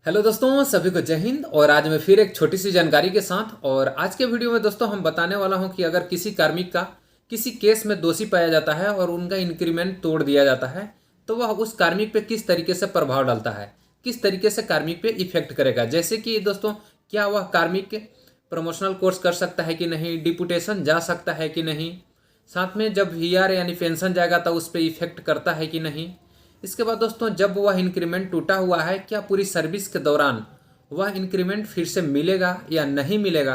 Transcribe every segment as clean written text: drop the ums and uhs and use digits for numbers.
Hello दोस्तों, सभी को जय हिंद। और आज मैं फिर एक छोटी सी जानकारी के साथ और आज के वीडियो में दोस्तों हम बताने वाला हूं कि अगर किसी कार्मिक का किसी केस में दोषी पाया जाता है और उनका इंक्रीमेंट तोड़ दिया जाता है तो वह उस कार्मिक पे किस तरीके से प्रभाव डालता है, किस तरीके से कार्मिक पे इफेक्ट करेगा। जैसे कि दोस्तों, क्या वह कार्मिक प्रमोशनल कोर्स कर सकता है कि नहीं, डिपुटेशन जा सकता है कि नहीं, साथ में जब वीआर यानी पेंशन जाएगा तो उस पर इफेक्ट करता है कि नहीं। इसके बाद दोस्तों, जब वह इंक्रीमेंट टूटा हुआ है, क्या पूरी सर्विस के दौरान वह इंक्रीमेंट फिर से मिलेगा या नहीं मिलेगा।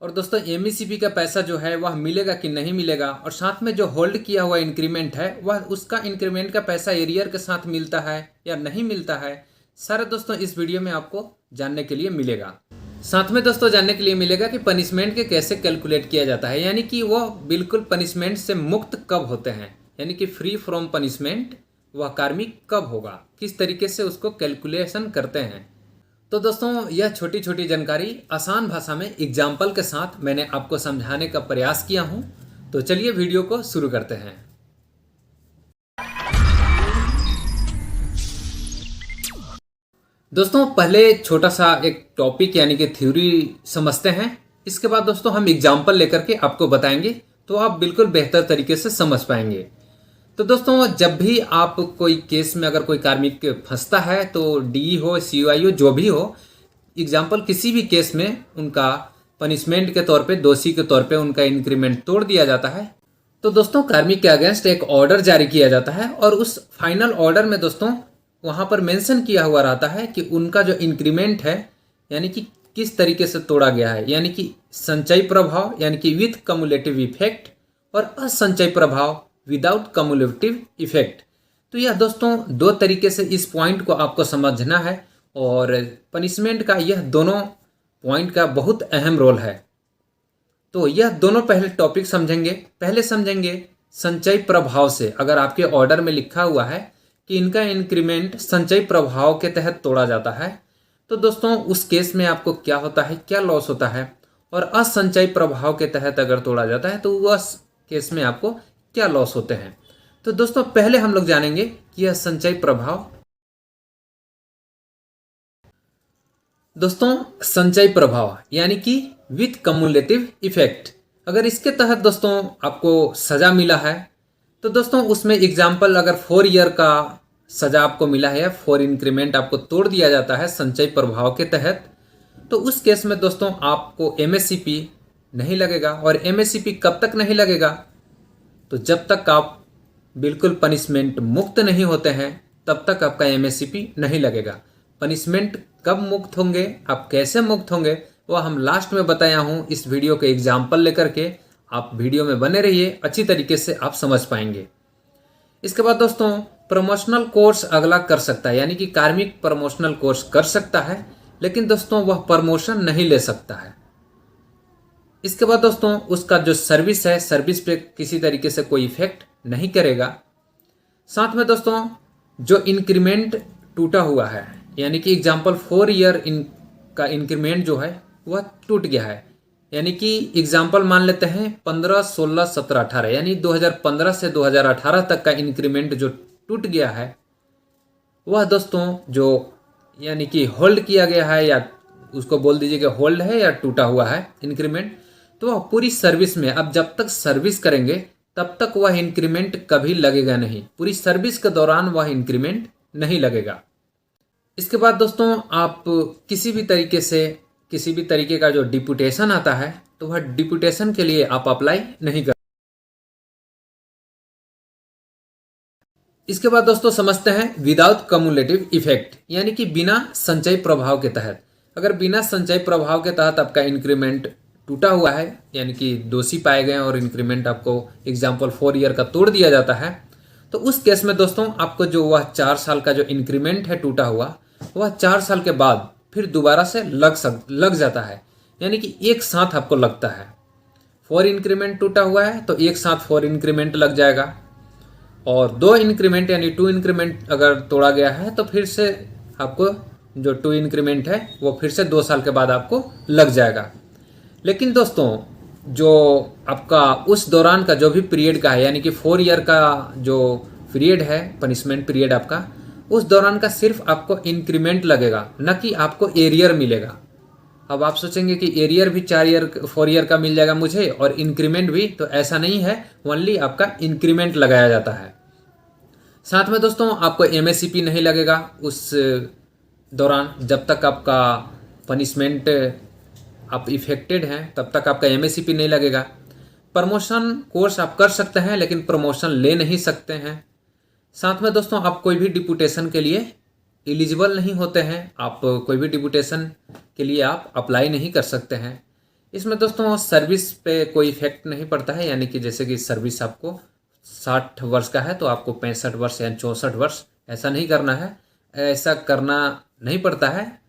और दोस्तों, एमईसीपी का पैसा जो है वह मिलेगा कि नहीं मिलेगा। और साथ में जो होल्ड किया हुआ इंक्रीमेंट है वह उसका इंक्रीमेंट का पैसा एरियर के साथ मिलता है या नहीं मिलता है, सारे दोस्तों इस वीडियो में आपको जानने के लिए मिलेगा। साथ में दोस्तों जानने के लिए मिलेगा कि पनिशमेंट के कैसे कैलकुलेट किया जाता है, यानी कि वह बिल्कुल पनिशमेंट से मुक्त कब होते हैं, यानी कि फ्री फ्रॉम पनिशमेंट वह कार्मिक कब होगा, किस तरीके से उसको कैलकुलेशन करते हैं। तो दोस्तों, यह छोटी छोटी जानकारी आसान भाषा में एग्जाम्पल के साथ मैंने आपको समझाने का प्रयास किया हूं। तो चलिए वीडियो को शुरू करते हैं। दोस्तों, पहले छोटा सा एक टॉपिक यानी कि थ्योरी समझते हैं। इसके बाद दोस्तों हम एग्जाम्पल लेकर के आपको बताएंगे तो आप बिल्कुल बेहतर तरीके से समझ पाएंगे। तो दोस्तों, जब भी आप कोई केस में अगर कोई कार्मिक फंसता है तो डी हो, सीओआई हो, जो भी हो, एग्जाम्पल किसी भी केस में उनका पनिशमेंट के तौर पे, दोषी के तौर पे उनका इंक्रीमेंट तोड़ दिया जाता है तो दोस्तों कार्मिक के अगेंस्ट एक ऑर्डर जारी किया जाता है। और उस फाइनल ऑर्डर में दोस्तों वहाँ पर मेंशन किया हुआ रहता है कि उनका जो इंक्रीमेंट है यानी कि किस तरीके से तोड़ा गया है, यानी कि संचयी प्रभाव यानी कि विथ कम्युलेटिव इफेक्ट और असंचयी प्रभाव विदाउट कम्युलेटिव इफेक्ट। तो यह दोस्तों दो तरीके से इस पॉइंट को आपको समझना है और पनिशमेंट का यह दोनों पॉइंट का बहुत अहम रोल है। तो यह दोनों पहले टॉपिक समझेंगे। पहले समझेंगे संचयी प्रभाव से। अगर आपके ऑर्डर में लिखा हुआ है कि इनका इंक्रीमेंट संचयी प्रभाव के तहत तोड़ा जाता है तो दोस्तों उस केस में आपको क्या होता है, क्या लॉस होता है। और असंचयी प्रभाव के तहत अगर तोड़ा जाता है तो उस केस में आपको क्या लॉस होते हैं। तो दोस्तों पहले हम लोग जानेंगे कि यह संचयी प्रभाव। दोस्तों संचयी प्रभाव यानी कि विथ कम्युलेटिव इफेक्ट, अगर इसके तहत दोस्तों आपको सजा मिला है तो दोस्तों उसमें एग्जाम्पल अगर 4 ईयर का सजा आपको मिला है या 4 इंक्रीमेंट आपको तोड़ दिया जाता है संचयी प्रभाव के तहत, तो उस केस में दोस्तों आपको एमएससीपी नहीं लगेगा। और एमएससीपी कब तक नहीं लगेगा, तो जब तक आप बिल्कुल पनिशमेंट मुक्त नहीं होते हैं तब तक आपका एमएससीपी नहीं लगेगा। पनिशमेंट कब मुक्त होंगे, आप कैसे मुक्त होंगे, वो हम लास्ट में बताया हूँ इस वीडियो के एग्जाम्पल लेकर के। आप वीडियो में बने रहिए, अच्छी तरीके से आप समझ पाएंगे। इसके बाद दोस्तों प्रमोशनल कोर्स अगला कर सकता है, यानी कि कार्मिक प्रमोशनल कोर्स कर सकता है लेकिन दोस्तों वह प्रमोशन नहीं ले सकता है। इसके बाद दोस्तों उसका जो सर्विस है, सर्विस पे किसी तरीके से कोई इफेक्ट नहीं करेगा। साथ में दोस्तों जो इंक्रीमेंट टूटा हुआ है, यानी कि एग्जाम्पल 4 ईयर का इंक्रीमेंट जो है वह टूट गया है, यानी कि एग्जाम्पल मान लेते हैं 15, 16, 17, 18, यानी 2015 से 2018 तक का इंक्रीमेंट जो टूट गया है वह दोस्तों जो यानी कि होल्ड किया गया है, या उसको बोल दीजिए कि होल्ड है या टूटा हुआ है इंक्रीमेंट, तो वह पूरी सर्विस में, अब जब तक सर्विस करेंगे तब तक वह इंक्रीमेंट कभी लगेगा नहीं। पूरी सर्विस के दौरान वह इंक्रीमेंट नहीं लगेगा। इसके बाद दोस्तों आप किसी भी तरीके का जो डिपुटेशन आता है तो वह डिपुटेशन के लिए आप अप्लाई नहीं कर। इसके बाद दोस्तों समझते हैं विदाउट कम्युलेटिव इफेक्ट, यानी कि बिना संचयी प्रभाव के तहत। अगर बिना संचयी प्रभाव के तहत आपका इंक्रीमेंट टूटा हुआ है, यानी कि दोषी पाए गए और इंक्रीमेंट आपको एग्जाम्पल 4 ईयर का तोड़ दिया जाता है, तो उस केस में दोस्तों आपको जो वह 4 साल का जो इंक्रीमेंट है टूटा हुआ, वह 4 साल के बाद फिर दोबारा से लग जाता है, यानी कि एक साथ आपको लगता है। 4 इंक्रीमेंट टूटा हुआ है तो एक साथ 4 इंक्रीमेंट लग जाएगा। और 2 इंक्रीमेंट यानी 2 इंक्रीमेंट अगर तोड़ा गया है तो फिर से आपको जो 2 इंक्रीमेंट है वो फिर से 2 साल के बाद आपको लग जाएगा। लेकिन दोस्तों जो आपका उस दौरान का जो भी पीरियड का है, यानी कि 4 ईयर का जो पीरियड है, पनिशमेंट पीरियड आपका, उस दौरान का सिर्फ आपको इंक्रीमेंट लगेगा, न कि आपको एरियर मिलेगा। अब आप सोचेंगे कि एरियर भी 4 ईयर 4 ईयर का मिल जाएगा मुझे और इंक्रीमेंट भी, तो ऐसा नहीं है, ओनली आपका इंक्रीमेंट लगाया जाता है। साथ में दोस्तों आपको एमएससीपी नहीं लगेगा उस दौरान, जब तक आपका पनिशमेंट आप इफेक्टेड हैं तब तक आपका एमएससीपी नहीं लगेगा। प्रमोशन कोर्स आप कर सकते हैं लेकिन प्रमोशन ले नहीं सकते हैं। साथ में दोस्तों आप कोई भी डिपुटेशन के लिए एलिजिबल नहीं होते हैं, आप कोई भी डिपुटेशन के लिए आप अप्लाई नहीं कर सकते हैं। इसमें दोस्तों सर्विस पे कोई इफेक्ट नहीं पड़ता है, यानी कि जैसे कि सर्विस आपको 60 वर्ष का है तो आपको 65 वर्ष या 64 वर्ष ऐसा नहीं करना है, ऐसा करना नहीं पड़ता है।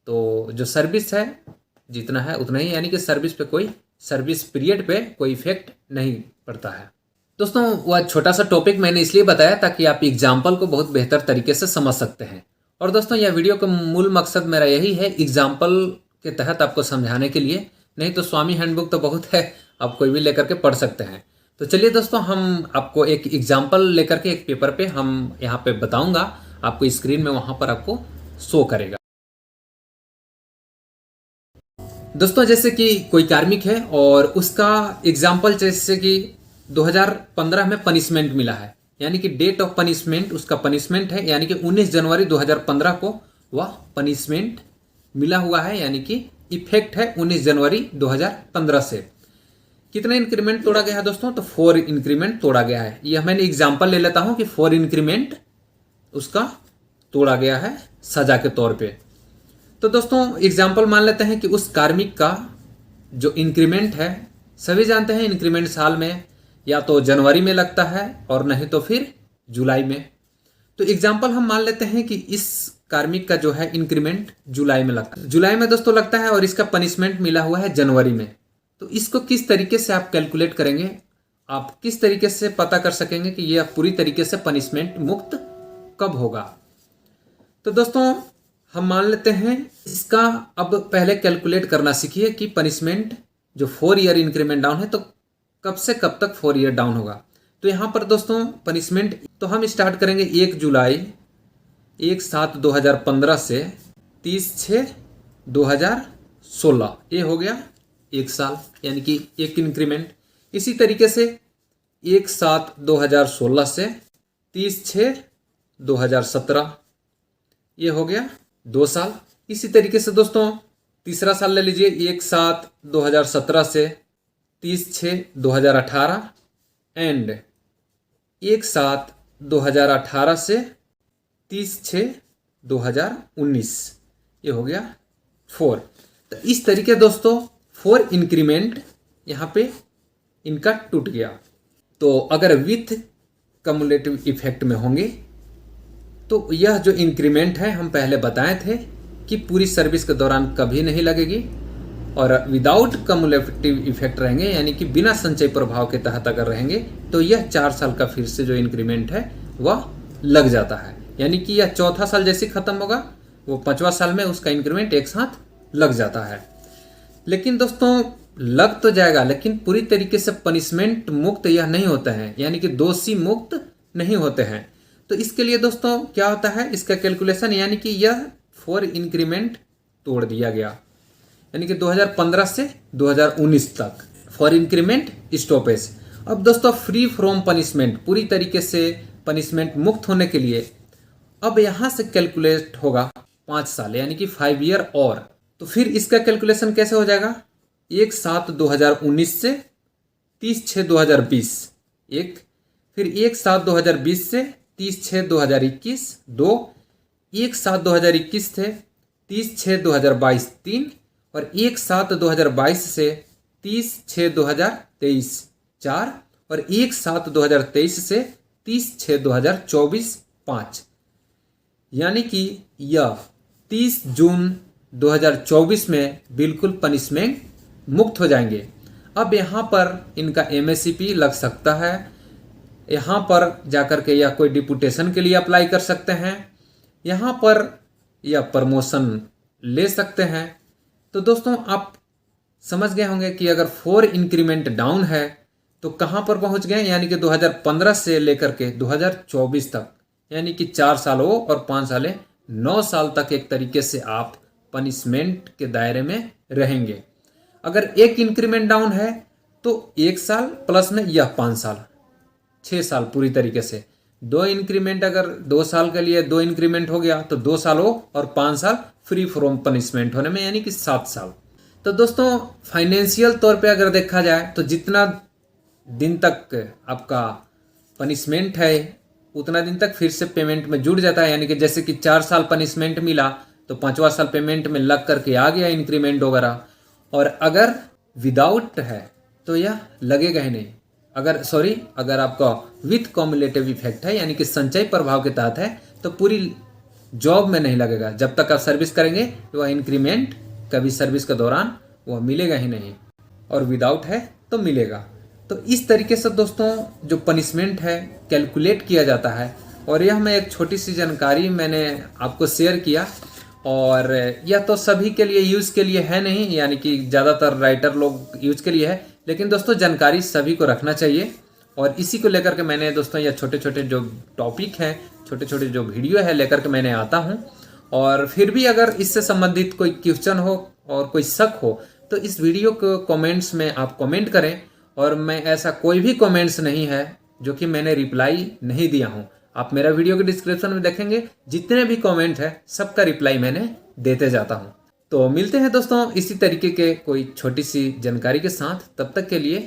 तो जो सर्विस है जितना है उतना ही, यानी कि सर्विस पे कोई सर्विस पीरियड पे कोई इफेक्ट नहीं पड़ता है। दोस्तों वह छोटा सा टॉपिक मैंने इसलिए बताया ताकि आप एग्जाम्पल को बहुत बेहतर तरीके से समझ सकते हैं। और दोस्तों यह वीडियो का मूल मकसद मेरा यही है, एग्जाम्पल के तहत आपको समझाने के लिए, नहीं तो स्वामी हैंडबुक तो बहुत है, आप कोई भी लेकर के पढ़ सकते हैं। तो चलिए दोस्तों हम आपको एक एग्जाम्पल लेकर के एक पेपर पे हम यहाँ पे बताऊंगा, आपको स्क्रीन में वहाँ पर आपको शो करेगा। दोस्तों जैसे कि कोई कार्मिक है और उसका एग्जाम्पल जैसे कि 2015 में पनिशमेंट मिला है, यानी कि डेट ऑफ पनिशमेंट उसका पनिशमेंट है, यानी कि 19 जनवरी 2015 को वह पनिशमेंट मिला हुआ है, यानी कि इफेक्ट है 19 जनवरी 2015 से। कितना इंक्रीमेंट तोड़ा गया है दोस्तों? तो 4 इंक्रीमेंट तोड़ा गया है। यह मैंने एग्जाम्पल ले लेता हूं कि 4 इंक्रीमेंट उसका तोड़ा गया है सजा के तौर पे। तो दोस्तों एग्जाम्पल मान लेते हैं कि उस कार्मिक का जो इंक्रीमेंट है, सभी जानते हैं इंक्रीमेंट साल में या तो जनवरी में लगता है और नहीं तो फिर जुलाई में। तो एग्जाम्पल हम मान लेते हैं कि इस कार्मिक का जो है इंक्रीमेंट जुलाई में लगता है, जुलाई में दोस्तों लगता है और इसका पनिशमेंट मिला हुआ है जनवरी में। तो इसको किस तरीके से आप कैलकुलेट करेंगे, आप किस तरीके से पता कर सकेंगे कि यह पूरी तरीके से पनिशमेंट मुक्त कब होगा? तो दोस्तों हम मान लेते हैं इसका, अब पहले कैलकुलेट करना सीखिए कि पनिशमेंट जो 4 ईयर इंक्रीमेंट डाउन है तो कब से कब तक 4 ईयर डाउन होगा। तो यहाँ पर दोस्तों पनिशमेंट तो हम स्टार्ट करेंगे 1 जुलाई 1/7/2015 से 30/6/2016, ये हो गया 1 साल, यानी कि 1 इंक्रीमेंट। इसी तरीके से 1/7/2016 से 30/6/2017, ये हो गया 2 साल। इसी तरीके से दोस्तों तीसरा साल ले लीजिए 1/7/2017 से 30/6/2018 एंड 1/7/2018 से 30/6/2019, ये हो गया 4। तो इस तरीके दोस्तों 4 इंक्रीमेंट यहाँ पे इनका टूट गया। तो अगर विथ कम्युलेटिव इफेक्ट में होंगे तो यह जो इंक्रीमेंट है हम पहले बताए थे कि पूरी सर्विस के दौरान कभी नहीं लगेगी, और विदाउट कम्युलेटिव इफेक्ट रहेंगे यानी कि बिना संचय प्रभाव के तहत अगर रहेंगे तो यह 4 साल का फिर से जो इंक्रीमेंट है वह लग जाता है, यानी कि यह चौथा साल जैसे खत्म होगा वो 5वां साल में उसका इंक्रीमेंट एक साथ लग जाता है। लेकिन दोस्तों लग तो जाएगा लेकिन पूरी तरीके से पनिशमेंट मुक्त यह नहीं होता है, यानी कि दोषी मुक्त नहीं होते हैं। तो इसके लिए दोस्तों क्या होता है इसका कैलकुलेशन, यानी कि यह 4 इंक्रीमेंट तोड़ दिया गया, यानी कि 2015 से 2019 तक 4 इंक्रीमेंट स्टॉपेज। अब दोस्तों फ्री फ्रॉम पनिशमेंट, पूरी तरीके से पनिशमेंट मुक्त होने के लिए अब यहां से कैलकुलेट होगा 5 साल, यानी कि 5 ईयर और। तो फिर इसका कैलकुलेशन कैसे हो जाएगा? 1/7/2019 से 30/6/2020 एक, फिर 1/7/2020 से 30/6/2021 2, 1/7/2021 से 30/6/2022 3, और 1/7/2022 से 30/6/2023 4, और 1/7/2023 से 30/6/2024 5, यानी कि यह 30 जून 2024 में बिल्कुल पनिशमेंट मुक्त हो जाएंगे। अब यहाँ पर इनका एमएससीपी लग सकता है, यहाँ पर जाकर के या कोई डिपुटेशन के लिए अप्लाई कर सकते हैं, यहाँ पर या प्रमोशन ले सकते हैं। तो दोस्तों आप समझ गए होंगे कि अगर 4 इंक्रीमेंट डाउन है तो कहाँ पर पहुँच गए, यानी कि 2015 से लेकर के 2024 तक यानी कि 4 साल हो और 5 साल 9 साल तक एक तरीके से आप पनिशमेंट के दायरे में रहेंगे। अगर एक इंक्रीमेंट डाउन है तो 1 साल प्लस में यह 5 साल, 6 साल पूरी तरीके से। 2 इंक्रीमेंट अगर 2 साल के लिए 2 इंक्रीमेंट हो गया तो 2 साल हो और 5 साल फ्री फ्रॉम पनिशमेंट होने में, यानी कि 7 साल। तो दोस्तों फाइनेंशियल तौर पे अगर देखा जाए तो जितना दिन तक आपका पनिशमेंट है उतना दिन तक फिर से पेमेंट में जुड़ जाता है। यानी कि जैसे कि 4 साल पनिशमेंट मिला तो 5वां साल पेमेंट में लग करके आ गया इंक्रीमेंट वगैरह। और अगर विदाउट है तो यह लगेगा ही नहीं। अगर आपका विथ कॉम्युलेटिव इफेक्ट है यानी कि संचयी प्रभाव के तहत है तो पूरी जॉब में नहीं लगेगा। जब तक आप सर्विस करेंगे वह इंक्रीमेंट कभी सर्विस के दौरान वह मिलेगा ही नहीं, और विदाउट है तो मिलेगा। तो इस तरीके से दोस्तों जो पनिशमेंट है कैलकुलेट किया जाता है। और यह मैं एक छोटी सी जानकारी मैंने आपको शेयर किया, और यह तो सभी के लिए यूज़ के लिए है नहीं, यानी कि ज़्यादातर राइटर लोग यूज के लिए है, लेकिन दोस्तों जानकारी सभी को रखना चाहिए। और इसी को लेकर के मैंने दोस्तों यह छोटे छोटे जो टॉपिक हैं, छोटे छोटे जो वीडियो है लेकर के मैंने आता हूँ। और फिर भी अगर इससे संबंधित कोई क्वेश्चन हो और कोई शक हो तो इस वीडियो को कमेंट्स में आप कमेंट करें। और मैं ऐसा कोई भी कमेंट्स नहीं है जो कि मैंने रिप्लाई नहीं दिया हूँ। आप मेरा वीडियो के डिस्क्रिप्शन में देखेंगे, जितने भी कमेंट है सबका रिप्लाई मैंने देते जाता हूँ। तो मिलते हैं दोस्तों इसी तरीके के कोई छोटी सी जानकारी के साथ, तब तक के लिए